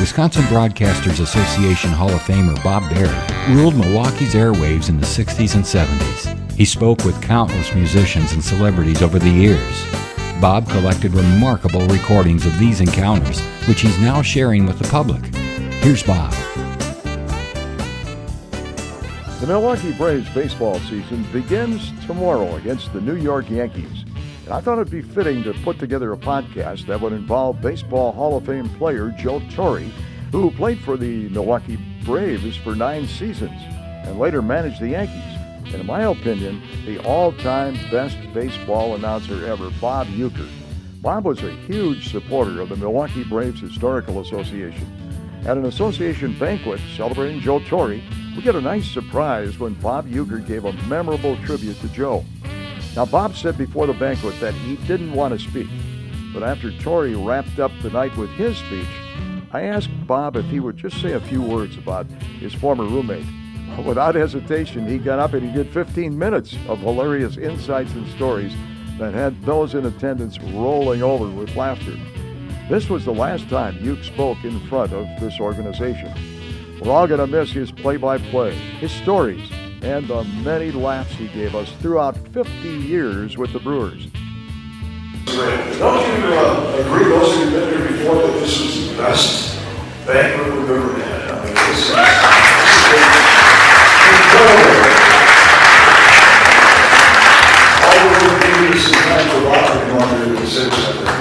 Wisconsin Broadcasters Association Hall of Famer Bob Uecker ruled Milwaukee's airwaves in the 60s and 70s. He spoke with countless musicians and celebrities over the years. Bob collected remarkable recordings of these encounters, which he's now sharing with the public. Here's Bob. The Milwaukee Braves baseball season begins tomorrow against the New York Yankees. And I thought it'd be fitting to put together a podcast that would involve Baseball Hall of Fame player Joe Torre, who played for the Milwaukee Braves for 9 seasons and later managed the Yankees. And in my opinion, the all-time best baseball announcer ever, Bob Uecker. Bob was a huge supporter of the Milwaukee Braves Historical Association. At an association banquet celebrating Joe Torre, we get a nice surprise when Bob Uecker gave a memorable tribute to Joe. Now, Bob said before the banquet that he didn't want to speak, but after Torre wrapped up the night with his speech, I asked Bob if he would just say a few words about his former roommate. Without hesitation, he got up and he did 15 minutes of hilarious insights and stories that had those in attendance rolling over with laughter. This was the last time Uecker spoke in front of this organization. We're all going to miss his play-by-play, his stories, and the many laughs he gave us throughout 50 years with the Brewers. Don't you agree, those of you that been here before, that this was the best banquet we've ever had? I mean, this is incredible. All we're going to do is some time for Bob to come on here and say something.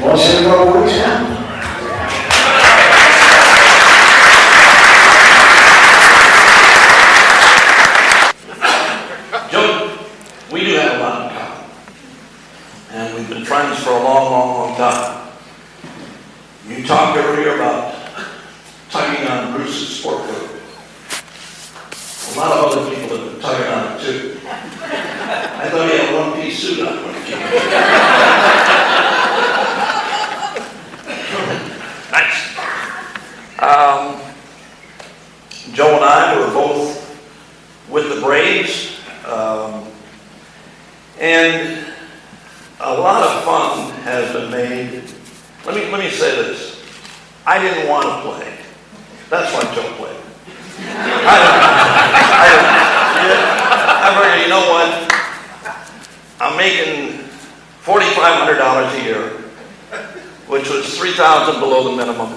Want to say a couple words now? We do have a lot in common, and we've been friends for a long, long, long time. You talked earlier about tugging on Bruce's sport coat. A lot of other people have been tugging on it too. I thought he had a one-piece suit on when he came in. Nice. Joe and I were both with the Braves. And a lot of fun has been made. Let me say this. I didn't want to play. That's why Joe played. I figured, you know what? I'm making $4,500 a year, which was $3,000 below the minimum.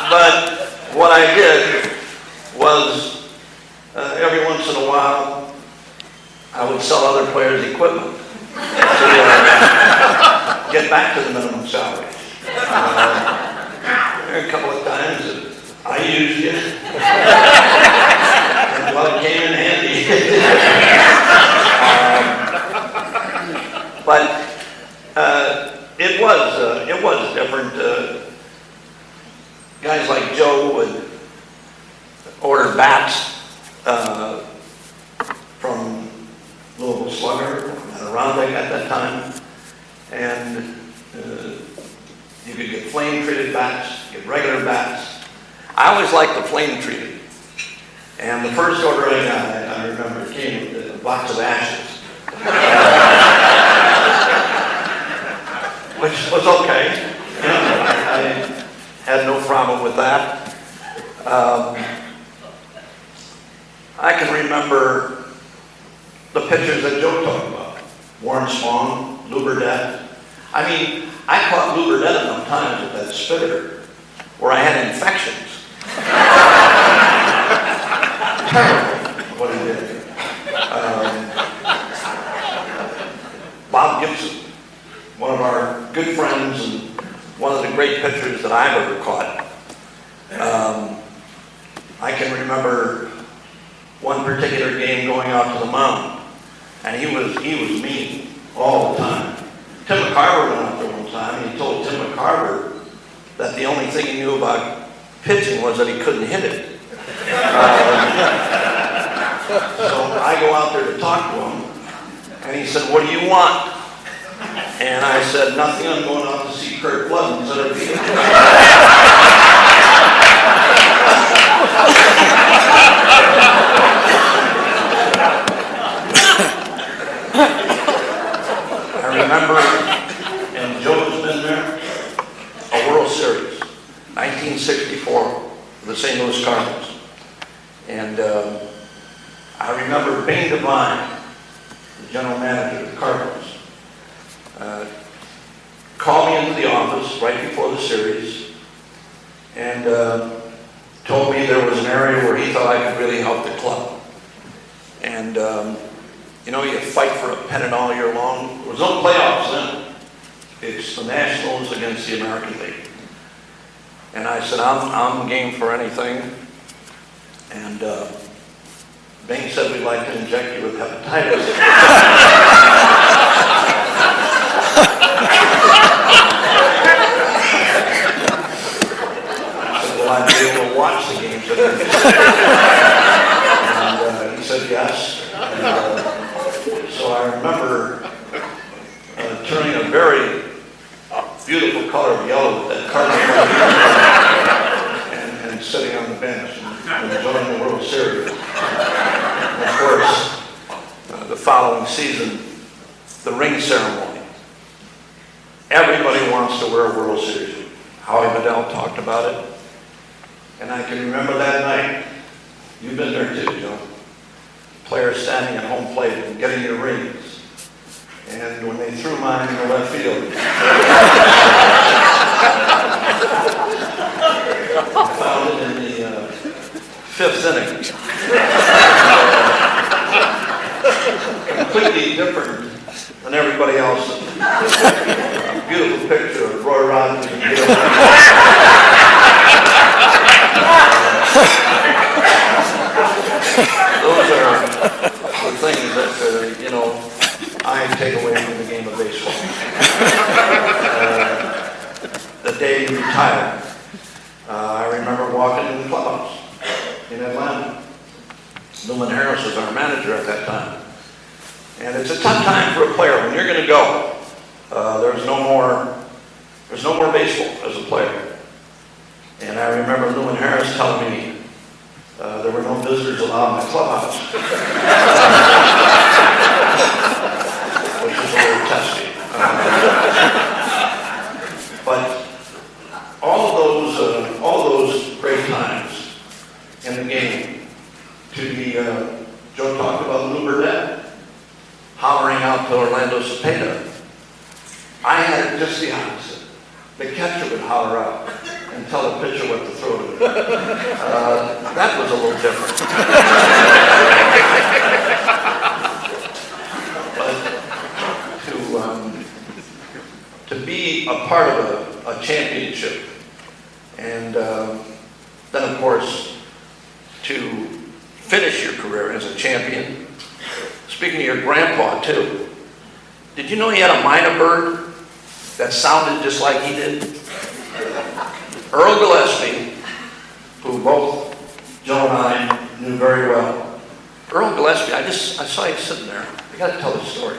But what I did was every once in a while, I would sell other players' equipment to get back to the minimum salary. There were a couple of times that I used it, and well, it came in handy. But it was different. Guys like Joe would order bats from Louisville Slugger and Arondick at that time, and you could get flame-treated bats, get regular bats. I always liked the flame-treated, and the first order I got, I remember, came with a box of ashes, which was okay. You know, I had no problem with that. I can remember the pictures that Joe talked about. Warren Spahn, Lou Burdett. I mean, I caught Lou Burdett enough times with that spitter where I had infections. Terrible what he did. Bob Gibson, one of our good friends and one of the great pitchers that I've ever caught. I can remember one particular game going out to the mound, and he was mean all the time. Tim McCarver went out there one time, and he told Tim McCarver that the only thing he knew about pitching was that he couldn't hit it. So I go out there to talk to him, and he said, "What do you want?" And I said, "Nothing, I'm going out to see Kurt Flood instead of you." I I remember, and Joe's been there, a World Series, 1964, the St. Louis Cardinals. And I remember Bing Devine, the general manager of the Cardinals, called me into the office right before the series and told me there was an area where he thought I could really help the club. And you fight for a pennant all year long. There was no playoffs then. It's the Nationals against the American League. And I said, I'm game for anything. And Bing said, we'd like to inject you with hepatitis. I said, well, I'd be able to watch the games. And he said yes. And, so I remember turning a very beautiful color of yellow with that cardinal and sitting on the bench and enjoying the World Series. And of course, the following season, the ring ceremony. Everybody wants to wear a World Series. Howie Bedell talked about it. And I can remember that night. You've been there too, Joe. Players standing at home plate and getting your rings. And when they threw mine in the left field, I found it in the fifth inning. Completely different than everybody else. A beautiful picture of Roy Rogers. Those are the things that, I take away from the game of baseball. The day he retired, I remember walking in the clubhouse in Atlanta. Newman Harris was our manager at that time. And it's a tough time for a player. When you're going to go, there's no more baseball as a player. And I remember Newman Harris telling me there were no visitors allowed in the clubhouse. Which is a little testy. But all those great times in the game, to be, Joe talked about Lou Burdett hollering out to Orlando Cepeda. I had it just the opposite. The catcher would holler out and tell the pitcher what to throw to him. That was a little different. But to be a part of a championship, and then of course to finish your career as a champion. Speaking of your grandpa too, did you know he had a minor bird that sounded just like he did? Earl Gillespie, who both Joe and I knew very well. Earl Gillespie, I saw you sitting there. I got to tell the story.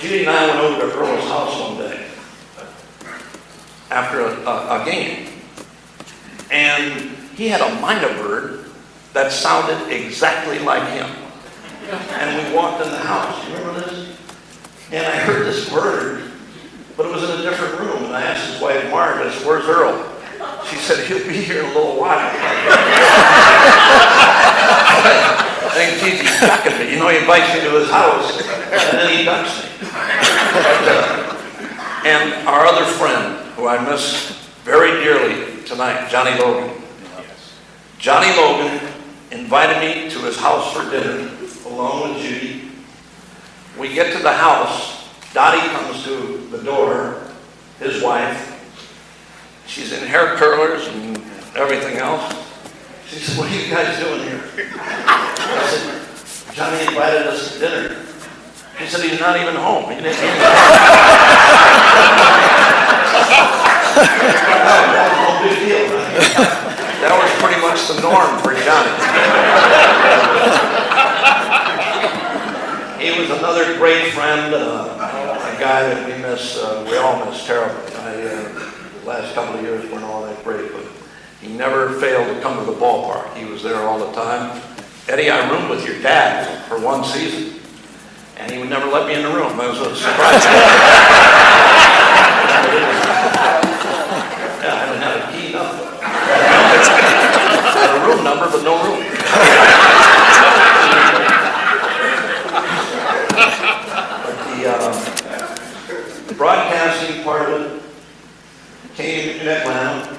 Judy and I went over to Earl's house one day after a game, and he had a minor bird that sounded exactly like him. And we walked in the house. You remember this? And I heard this bird, but it was in a different room. And I asked his wife, Margaret, I said, "Where's Earl?" She said, "He'll be here in a little while." I think he's ducking me. He invites me to his house, and then he ducks me. And our other friend, who I miss very dearly tonight, Johnny Logan. Johnny Logan invited me to his house for dinner, along with Judy. We get to the house. Dottie comes to the door, his wife. She's in hair curlers and everything else. She said, "What are you guys doing here?" I said, "Johnny invited us to dinner." She said, "He's not even home." He didn't even no big deal. That was pretty much the norm for Johnny. He was another great friend, a guy that we all miss terribly. The last couple of years weren't all that great, but he never failed to come to the ballpark. He was there all the time. Eddie, I roomed with your dad for one season. and he would never let me in the room. I was a surprise. Yeah, I didn't have a key, nothing. I had a room number, but no room. But the broadcasting part of it came in Atlanta.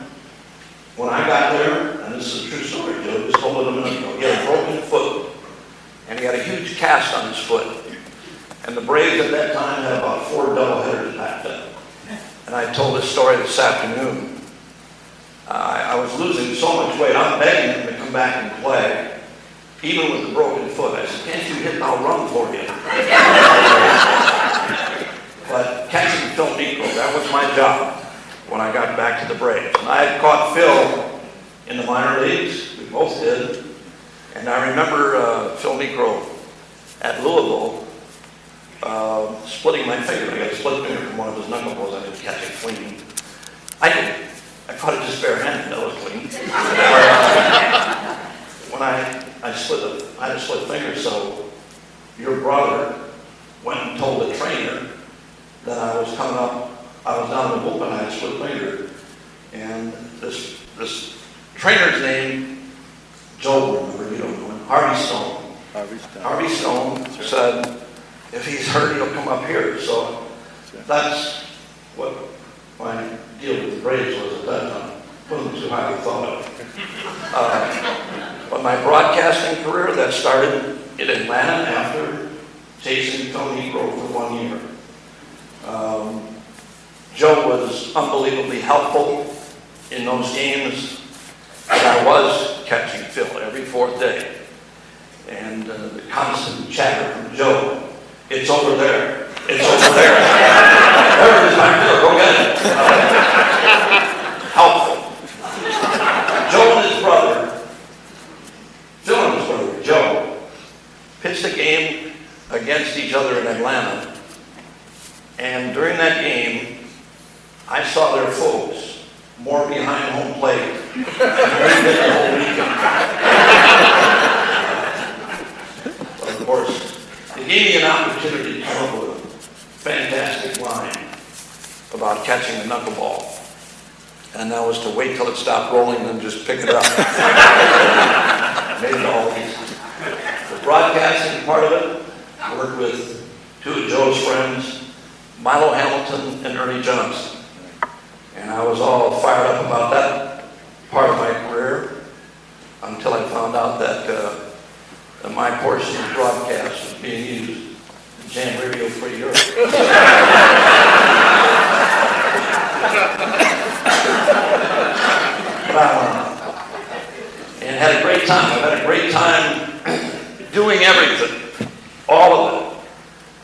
When I got there, and this is a true story, Joe just told it a minute ago, he had a broken foot, and he had a huge cast on his foot. And the Braves at that time had about 4 doubleheaders back then. And I told this story this afternoon. I was losing so much weight. I'm begging him to come back and play, even with the broken foot. I said, can't you hit and I'll run for you? But catching Phil Negro, that was my job when I got back to the Braves. And I had caught Phil in the minor leagues. We both did. And I remember Phil Negro at Louisville splitting my finger. I got a split finger from one of his knuckleballs. I didn't catch it clean. I caught it just barehanded. That was clean. When I had a split finger, so your brother went and told the trainer that I was coming up. I was down in the bullpen. I had a split finger, and this trainer's name, Joe, remember, you don't know him, Harvey Stone. Harvey Stone said, if he's hurt, he'll come up here. So that's what my deal with the Braves was at that time. Wasn't too highly thought of. But my broadcasting career, that started in Atlanta after chasing Phil Negro for 1 year. Joe was unbelievably helpful in those games. And I was catching Phil every 4th day. And the constant chatter from Joe, it's over there. It's over there. There it is, back there. Go get it. Helpful. Joe and his brother, Phil and his brother, Joe, pitched a game against each other in Atlanta. And during that game, I saw their folks more behind home plate than they did the whole weekend. But of course, it gave me an opportunity to come up with a fantastic line about catching the knuckleball. And that was to wait till it stopped rolling and then just pick it up. Made it all easy. The broadcasting part of it, I worked with 2 of Joe's friends, Milo Hamilton and Ernie Johnson. And I was all fired up about that part of my career until I found out that my portion of the broadcast was being used in Jam Radio Free Europe. And had a great time. I've had a great time doing everything, all of it.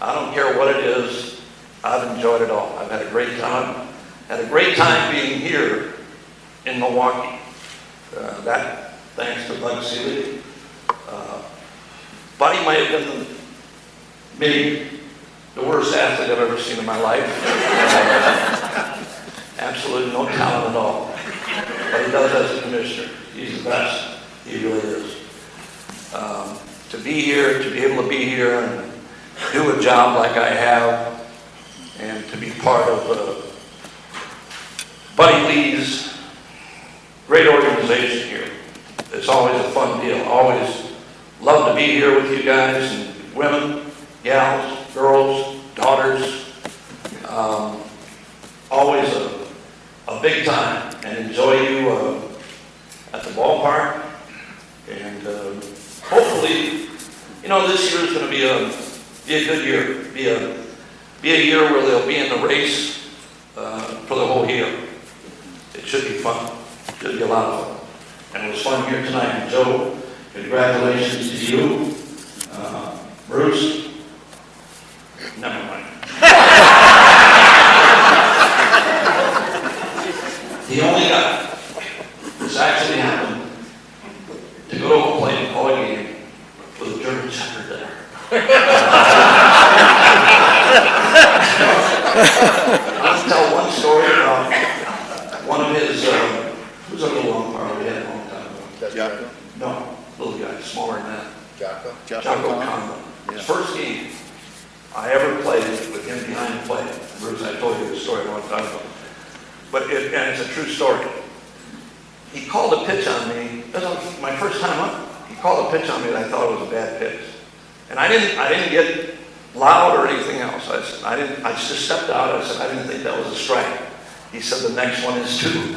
I don't care what it is. I've enjoyed it all. I've had a great time. Had a great time being here in Milwaukee. That thanks to Bud Seeley. Buddy might have been maybe the worst athlete I've ever seen in my life. Absolutely no talent at all. But he does as a commissioner. He's the best. He really is. To be here, to be able to be here and do a job like I have, and to be part of Buddy Lee's great organization here. It's always a fun deal. Always love to be here with you guys and women, gals, girls, daughters. Always a big time, and enjoy you at the ballpark. And hopefully, this year is going to be a good year. Be a year where they'll be in the race for the whole year. It should be fun. It should be a lot of fun. And it was fun here tonight. And Joe, congratulations to you. Bruce, never mind. The only guy that's actually happened to go to a play and call a game with a German Shepherd there. I'll tell one story about one of his, who's a little umpire we had a long time ago? Jocko? No, little guy, smaller than that. Jocko? Jocko Conlon. His first game, I ever played with him behind the plate. Bruce, I told you this story a long time ago. And it's a true story. He called a pitch on me. This was my first time up. He called a pitch on me that I thought it was a bad pitch. And I didn't get loud or anything else. I just stepped out. I said, I didn't think that was a strike. He said, the next one is 2. Anyway,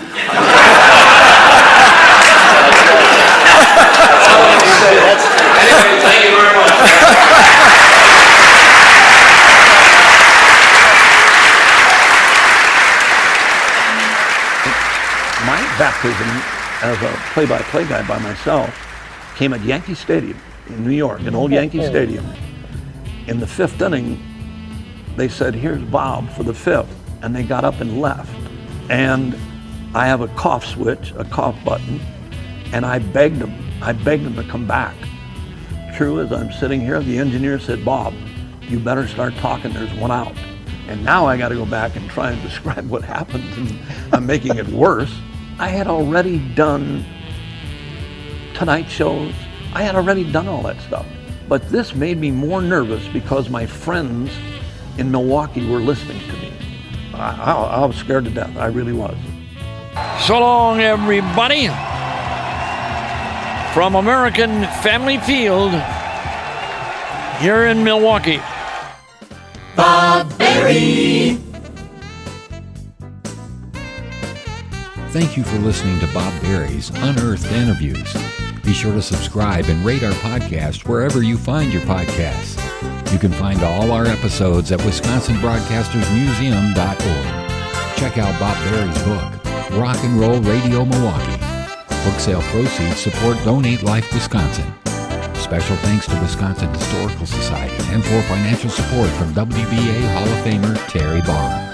thank you very much. My baptism as a play-by-play guy by myself came at Yankee Stadium in New York, an old Yankee Stadium. In the 5th inning, they said, here's Bob for the 5th, and they got up and left. And I have a cough switch, a cough button, and I begged them to come back. True as I'm sitting here, the engineer said, Bob, you better start talking, there's one out. And now I got to go back and try and describe what happened, and I'm making it worse. I had already done Tonight shows. I had already done all that stuff. But this made me more nervous because my friends in Milwaukee were listening to me. I was scared to death. I really was. So long, everybody. From American Family Field here in Milwaukee. Bob Berry. Thank you for listening to Bob Berry's Unearthed Interviews. Be sure to subscribe and rate our podcast wherever you find your podcasts. You can find all our episodes at WisconsinBroadcastersMuseum.org. Check out Bob Berry's book, Rock and Roll Radio Milwaukee. Book sale proceeds support Donate Life Wisconsin. Special thanks to Wisconsin Historical Society and for financial support from WBA Hall of Famer Terry Barr.